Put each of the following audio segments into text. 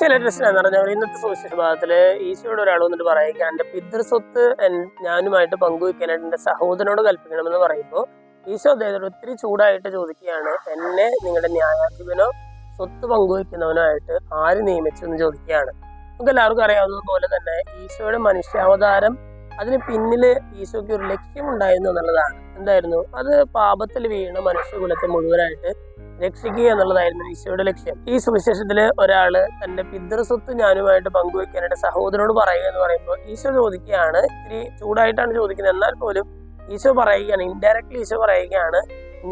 Test എന്ന് പറഞ്ഞാൽ ഇന്നത്തെ സുവിശേഷ ഭാഗത്തില് ഈശോയോട് ഒരാൾ വന്നിട്ട് പറയുക, എന്റെ പിതൃസ്വത്ത് ഞാനുമായിട്ട് പങ്കുവെക്കാനായിട്ട് എന്റെ സഹോദരനോട് കൽപ്പിക്കണമെന്ന് പറയുമ്പോൾ ഈശോ അദ്ദേഹത്തോട് ഒത്തിരി ചൂടായിട്ട് ചോദിക്കുകയാണ്, എന്നെ നിങ്ങളുടെ ന്യായാധിപനോ സ്വത്ത് പങ്കുവെക്കുന്നവനോ ആയിട്ട് ആര് നിയമിച്ചു എന്ന് ചോദിക്കുകയാണ്. നമുക്ക് എല്ലാവർക്കും അറിയാവുന്നത് പോലെ തന്നെ ഈശോയുടെ മനുഷ്യാവതാരം അതിന് പിന്നില് ഈശോയ്ക്ക് ഒരു ലക്ഷ്യമുണ്ടായിരുന്നു എന്നുള്ളതാണ്. എന്തായിരുന്നു അത്? പാപത്തിൽ വീണ മനുഷ്യകുലത്തെ മുഴുവനായിട്ട് രക്ഷിക്കുക എന്നുള്ളതായിരുന്നു ഈശോയുടെ ലക്ഷ്യം. ഈ സുവിശേഷത്തില് ഒരാള് തന്റെ പിതൃസ്വത്ത് ഞാനുമായിട്ട് പങ്കുവെക്കാനായിട്ട് സഹോദരനോട് പറയുക എന്ന് പറയുമ്പോൾ ഈശോ ചോദിക്കുകയാണ്, ഇത്തിരി ചൂടായിട്ടാണ് ചോദിക്കുന്നത്, എന്നാൽ പോലും ഈശോ പറയുകയാണ്, ഇൻഡയറക്ട്ലി ഈശോ പറയുകയാണ്,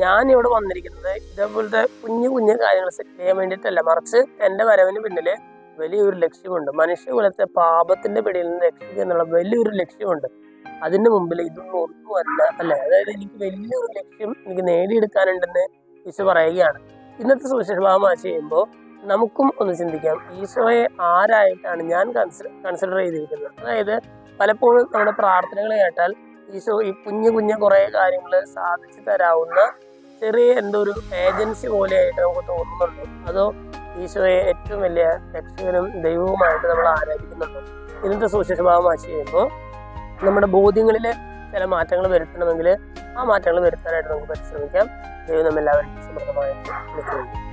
ഞാൻ ഇവിടെ വന്നിരിക്കുന്നത് ഇതേപോലത്തെ കുഞ്ഞു കുഞ്ഞു കാര്യങ്ങൾ സെറ്റ് ചെയ്യാൻ വേണ്ടിയിട്ടല്ല, മറിച്ച് എന്റെ വരവിന് പിന്നില് വലിയൊരു ലക്ഷ്യമുണ്ട്. മനുഷ്യകുലത്തെ പാപത്തിന്റെ പിടിയിൽ നിന്ന് രക്ഷിക്കുക എന്നുള്ള വലിയൊരു ലക്ഷ്യമുണ്ട്. അതിന്റെ മുമ്പിൽ ഇതൊന്നും ഒന്നുമല്ല, അല്ലെ? അതായത് എനിക്ക് വലിയൊരു ലക്ഷ്യം എനിക്ക് നേടിയെടുക്കാനുണ്ടെന്ന് ഈശോ പറയുകയാണ്. ഇന്നത്തെ സുവിശേഷ ഭാഗം ചെയ്യുമ്പോൾ നമുക്കും ഒന്ന് ചിന്തിക്കാം, ഈശോയെ ആരായിട്ടാണ് ഞാൻ കൺസിഡർ ചെയ്തിരിക്കുന്നത്? അതായത് പലപ്പോഴും നമ്മുടെ പ്രാർത്ഥനകൾ കേട്ടാൽ ഈശോ ഈ കുഞ്ഞു കുഞ്ഞു കുറെ കാര്യങ്ങൾ സാധിച്ചു തരാവുന്ന ചെറിയ എന്തോ ഒരു ഏജൻസി പോലെയായിട്ട് നമുക്ക് തോന്നുന്നുണ്ടോ? അതോ ഈശോയെ ഏറ്റവും വലിയ രക്ഷകനും ദൈവവുമായിട്ട് നമ്മൾ ആരാധിക്കുന്നുണ്ടോ? ഇന്നത്തെ സുവിശേഷ ഭാഗം ചെയ്യുമ്പോൾ നമ്മുടെ ബോധ്യങ്ങളിൽ ചില മാറ്റങ്ങൾ വരുത്തണമെങ്കിൽ ആ മാറ്റങ്ങൾ വരുത്താനായിട്ട് നമുക്ക് പരിശ്രമിക്കാം. ദൈവം നമ്മെല്ലാവരും സമൃദ്ധമായിട്ട് അനുഗ്രഹിക്കും.